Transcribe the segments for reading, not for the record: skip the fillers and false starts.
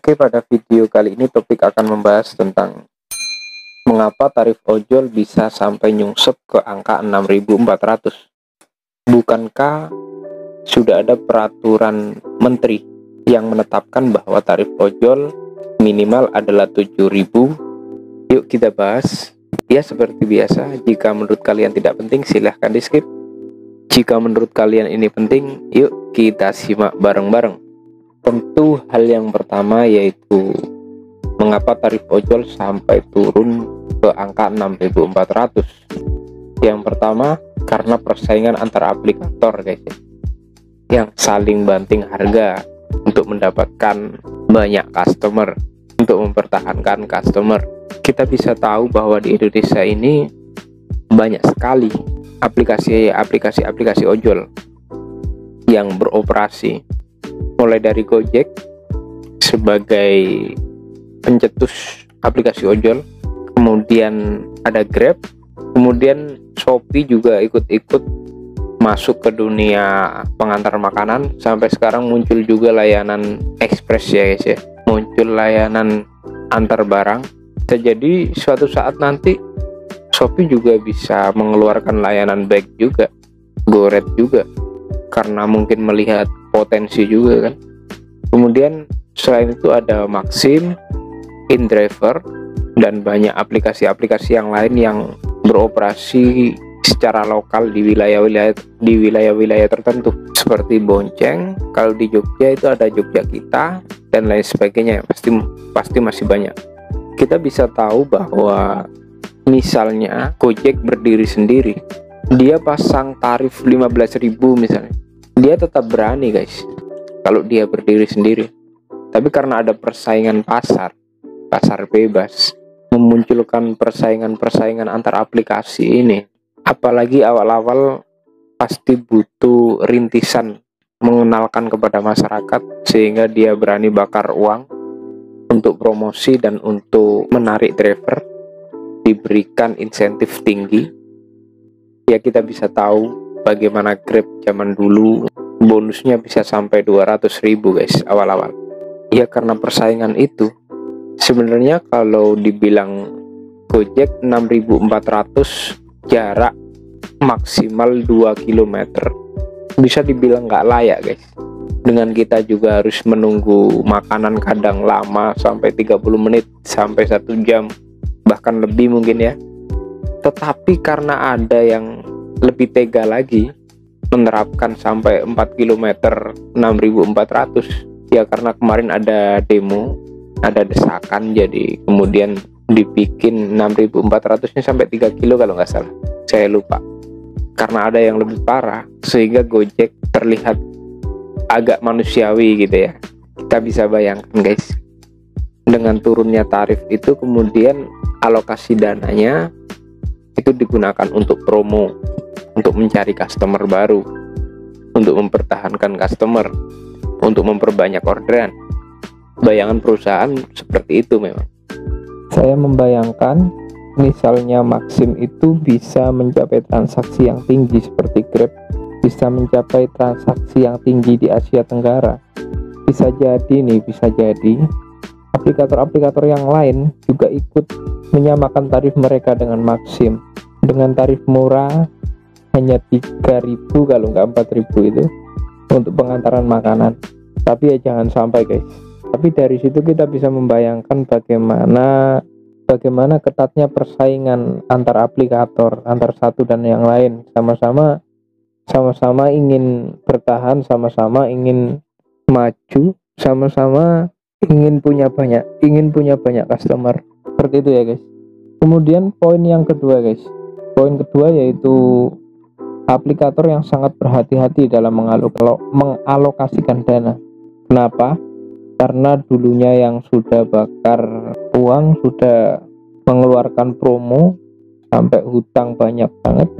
Oke, pada video kali ini topik akan membahas tentang mengapa tarif ojol bisa sampai nyungsep ke angka 6.400. Bukankah sudah ada peraturan menteri yang menetapkan bahwa tarif ojol minimal adalah 7.000? Yuk kita bahas. Ya, seperti biasa, jika menurut kalian tidak penting silahkan di skip. Jika menurut kalian ini penting, yuk kita simak bareng-bareng. Tentu hal yang pertama yaitu mengapa tarif ojol sampai turun ke angka 6.400. Yang pertama karena persaingan antara aplikator guys, yang saling banting harga untuk mendapatkan banyak customer, untuk mempertahankan customer. Kita bisa tahu bahwa di Indonesia ini banyak sekali aplikasi ojol yang beroperasi, mulai dari Gojek sebagai pencetus aplikasi ojol, kemudian ada Grab, kemudian Shopee juga ikut-ikut masuk ke dunia pengantar makanan. Sampai sekarang muncul juga layanan express ya guys ya, muncul layanan antar barang. Jadi suatu saat nanti Shopee juga bisa mengeluarkan layanan bag juga, GoRed juga, karena mungkin melihat potensi juga kan. Kemudian selain itu ada Maxim, InDriver, dan banyak aplikasi-aplikasi yang lain yang beroperasi secara lokal di wilayah-wilayah tertentu, seperti Bonceng. Kalau di Jogja itu ada Jogja Kita dan lain sebagainya. Pasti masih banyak. Kita bisa tahu bahwa misalnya Gojek berdiri sendiri, dia pasang tarif 15.000 misalnya, dia tetap berani guys kalau dia berdiri sendiri. Tapi karena ada persaingan pasar bebas, memunculkan persaingan antar aplikasi ini, apalagi awal-awal pasti butuh rintisan mengenalkan kepada masyarakat, sehingga dia berani bakar uang untuk promosi dan untuk menarik driver, diberikan insentif tinggi. Ya, kita bisa tahu bagaimana Grab zaman dulu bonusnya bisa sampai 200.000 guys awal-awal. Ya, karena persaingan itu. Sebenarnya kalau dibilang Gojek 6.400 jarak maksimal 2 km bisa dibilang nggak layak guys. Dengan kita juga harus menunggu makanan kadang lama sampai 30 menit sampai 1 jam, bahkan lebih mungkin ya. Tetapi karena ada yang lebih tega lagi menerapkan sampai 4 km 6.400, ya karena kemarin ada demo, ada desakan, jadi kemudian dibikin 6.400 nya sampai 3 kilo kalau nggak salah, saya lupa. Karena ada yang lebih parah sehingga Gojek terlihat agak manusiawi gitu ya. Kita bisa bayangkan guys, dengan turunnya tarif itu kemudian alokasi dananya itu digunakan untuk promo, untuk mencari customer baru, untuk mempertahankan customer, untuk memperbanyak orderan. Bayangan perusahaan seperti itu memang. Saya membayangkan misalnya Maxim itu bisa mencapai transaksi yang tinggi seperti Grab, bisa mencapai transaksi yang tinggi di Asia Tenggara. Bisa jadi aplikator-aplikator yang lain juga ikut menyamakan tarif mereka dengan Maxim, dengan tarif murah hanya 3.000 kalau nggak 4.000 itu untuk pengantaran makanan. Tapi ya jangan sampai guys. Tapi dari situ kita bisa membayangkan bagaimana ketatnya persaingan antar aplikator, antar satu dan yang lain, sama-sama ingin bertahan, sama-sama ingin maju, sama-sama ingin punya banyak customer. Seperti itu ya guys. Kemudian poin yang kedua guys, poin kedua yaitu aplikator yang sangat berhati-hati dalam mengalokasikan dana. Kenapa? Karena dulunya yang sudah bakar uang, sudah mengeluarkan promo sampai hutang banyak banget.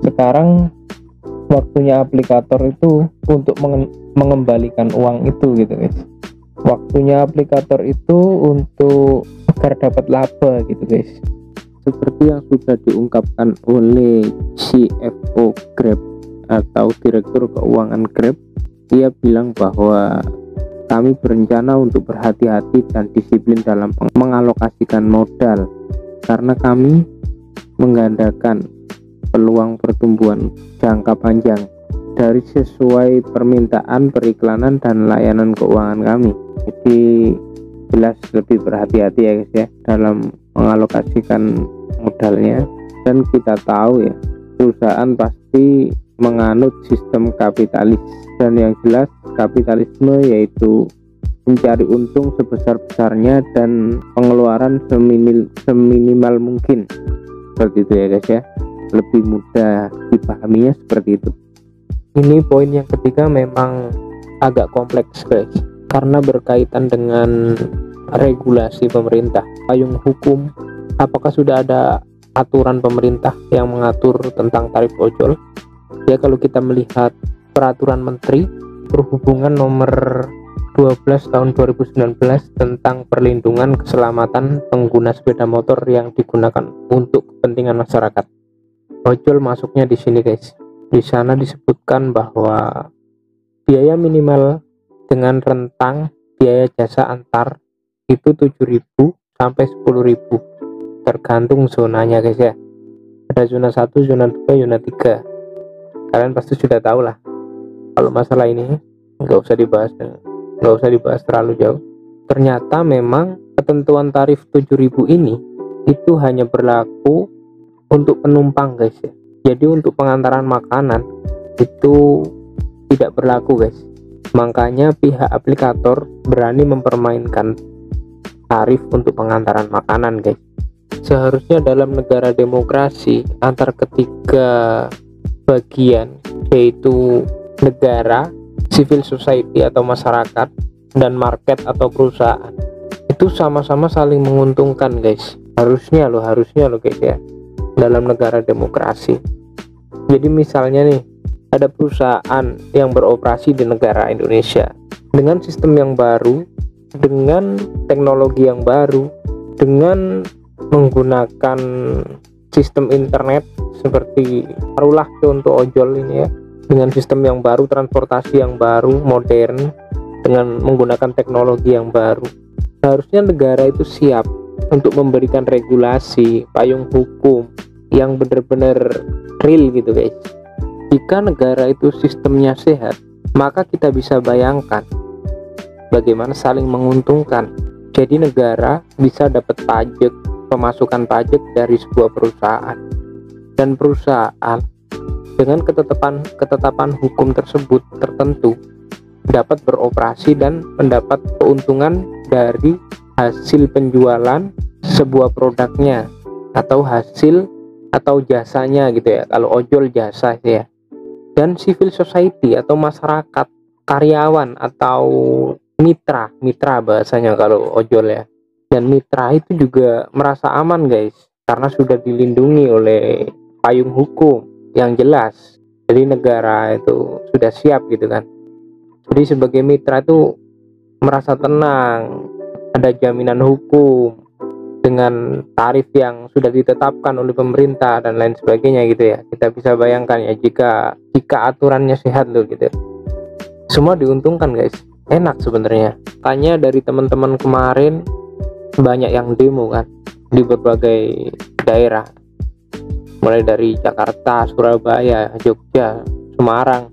Sekarang waktunya aplikator itu untuk mengembalikan uang itu gitu guys. Waktunya aplikator itu untuk agar dapat laba gitu guys. Seperti yang sudah diungkapkan oleh CFO Grab atau Direktur Keuangan Grab, dia bilang bahwa kami berencana untuk berhati-hati dan disiplin dalam mengalokasikan modal karena kami menggandakan peluang pertumbuhan jangka panjang dari sesuai permintaan periklanan dan layanan keuangan kami. Jadi jelas lebih berhati-hati ya guys ya dalam mengalokasikan modalnya. Dan kita tahu ya, perusahaan pasti menganut sistem kapitalis, dan yang jelas kapitalisme yaitu mencari untung sebesar-besarnya dan pengeluaran seminimal mungkin. Seperti itu ya guys ya, lebih mudah dipahaminya seperti itu. Ini poin yang ketiga memang agak kompleks guys, karena berkaitan dengan regulasi pemerintah, payung hukum. Apakah sudah ada aturan pemerintah yang mengatur tentang tarif ojol? Ya, kalau kita melihat peraturan Menteri Perhubungan nomor 12 tahun 2019 tentang perlindungan keselamatan pengguna sepeda motor yang digunakan untuk kepentingan masyarakat, ojol masuknya di sini guys. Di sana disebutkan bahwa biaya minimal dengan rentang biaya jasa antar itu 7.000 sampai 10.000 tergantung zonanya guys ya. Ada zona 1, zona 2, zona 3. Kalian pasti sudah tahu lah. Kalau masalah ini nggak usah dibahas terlalu jauh. Ternyata memang ketentuan tarif 7.000 ini itu hanya berlaku untuk penumpang guys ya. Jadi untuk pengantaran makanan itu tidak berlaku guys. Makanya pihak aplikator berani mempermainkan tarif untuk pengantaran makanan guys. Seharusnya dalam negara demokrasi antar ketiga bagian, yaitu negara, civil society atau masyarakat, dan market atau perusahaan, itu sama-sama saling menguntungkan guys. Harusnya loh guys ya, dalam negara demokrasi. Jadi misalnya nih, ada perusahaan yang beroperasi di negara Indonesia dengan sistem yang baru, dengan teknologi yang baru, dengan menggunakan sistem internet seperti taruhlah contoh ojol ini ya, dengan sistem yang baru, transportasi yang baru, modern, dengan menggunakan teknologi yang baru. Seharusnya negara itu siap untuk memberikan regulasi, payung hukum yang benar-benar real gitu guys. Jika negara itu sistemnya sehat, maka kita bisa bayangkan bagaimana saling menguntungkan. Jadi negara bisa dapat pajak, pemasukan pajak dari sebuah perusahaan, dan perusahaan dengan ketetapan hukum tersebut tertentu dapat beroperasi dan mendapat keuntungan dari hasil penjualan sebuah produknya atau hasil atau jasanya gitu ya, kalau ojol jasa ya. Dan civil society atau masyarakat, karyawan atau mitra bahasanya kalau ojol ya. Dan mitra itu juga merasa aman guys, karena sudah dilindungi oleh payung hukum yang jelas. Jadi negara itu sudah siap gitu kan. Jadi sebagai mitra itu merasa tenang, ada jaminan hukum dengan tarif yang sudah ditetapkan oleh pemerintah dan lain sebagainya gitu ya. Kita bisa bayangkan ya, jika aturannya sehat loh gitu. Semua diuntungkan guys. Enak sebenarnya. Tanya dari teman-teman kemarin, banyak yang demo kan di berbagai daerah, mulai dari Jakarta, Surabaya, Jogja, Semarang,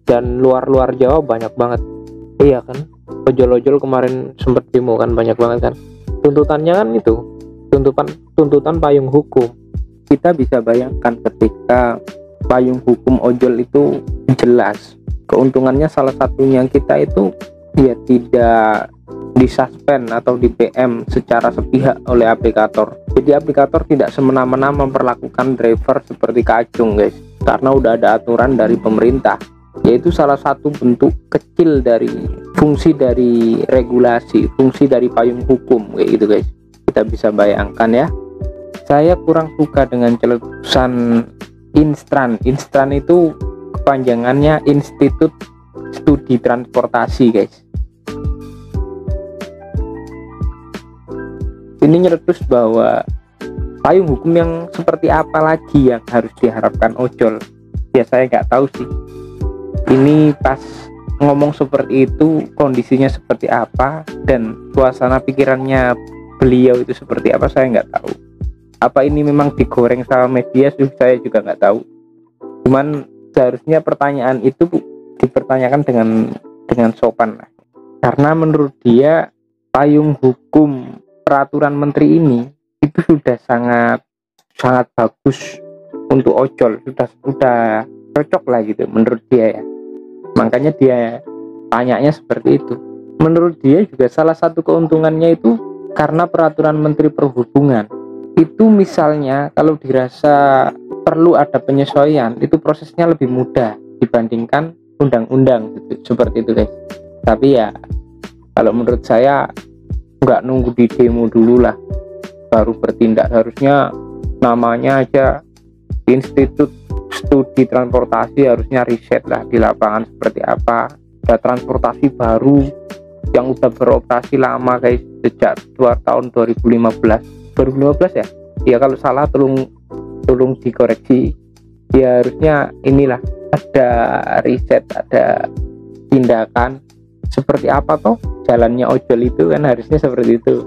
dan luar Jawa banyak banget. Iya kan, ojol-ojol kemarin sempat demo kan, banyak banget kan. Tuntutannya kan itu tuntutan payung hukum. Kita bisa bayangkan ketika payung hukum ojol itu jelas, keuntungannya salah satunya kita itu ya tidak disuspend atau di PM secara sepihak oleh aplikator. Jadi aplikator tidak semena-mena memperlakukan driver seperti kacung guys, karena udah ada aturan dari pemerintah. Yaitu salah satu bentuk kecil dari fungsi dari regulasi, fungsi dari payung hukum kayak gitu guys. Kita bisa bayangkan ya. Saya kurang suka dengan celetusan Instran. Instran itu kepanjangannya Institut Studi Transportasi guys. Ini nyeletus bahwa payung hukum yang seperti apa lagi yang harus diharapkan ojol. Ya saya nggak tahu sih. Ini pas ngomong seperti itu kondisinya seperti apa dan suasana pikirannya beliau itu seperti apa, saya nggak tahu. Apa ini memang digoreng sama media, saya juga nggak tahu. Cuman seharusnya pertanyaan itu dipertanyakan dengan sopan lah. Karena menurut dia payung hukum peraturan menteri ini itu sudah sangat bagus untuk ojol, sudah cocok lah gitu menurut dia ya. Makanya dia tanyanya seperti itu. Menurut dia juga salah satu keuntungannya itu karena peraturan menteri perhubungan itu, misalnya kalau dirasa perlu ada penyesuaian, itu prosesnya lebih mudah dibandingkan undang-undang gitu, seperti itu guys. Tapi ya kalau menurut saya nggak nunggu di demo dulu lah baru bertindak. Harusnya namanya aja Institut Studi Transportasi, harusnya riset lah di lapangan seperti apa. Ada transportasi baru yang udah beroperasi lama guys, sejak tahun 2015 ya. Ya kalau salah tolong dikoreksi. Ya harusnya inilah ada riset, ada tindakan seperti apa toh jalannya ojol itu kan, harusnya seperti itu,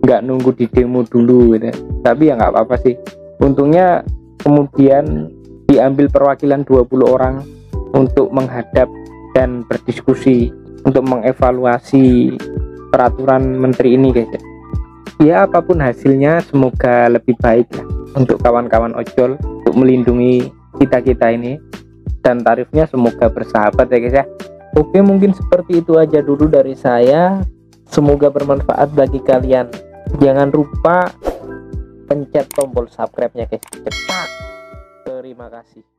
nggak nunggu di demo dulu gitu. Tapi ya nggak apa-apa sih, untungnya kemudian diambil perwakilan 20 orang untuk menghadap dan berdiskusi untuk mengevaluasi peraturan menteri ini guys. Ya apapun hasilnya semoga lebih baik lah untuk kawan-kawan ojol, untuk melindungi kita ini, dan tarifnya semoga bersahabat ya guys ya. Oke, mungkin seperti itu aja dulu dari saya, semoga bermanfaat bagi kalian. Jangan lupa pencet tombol subscribe nya guys, cepat. Terima kasih.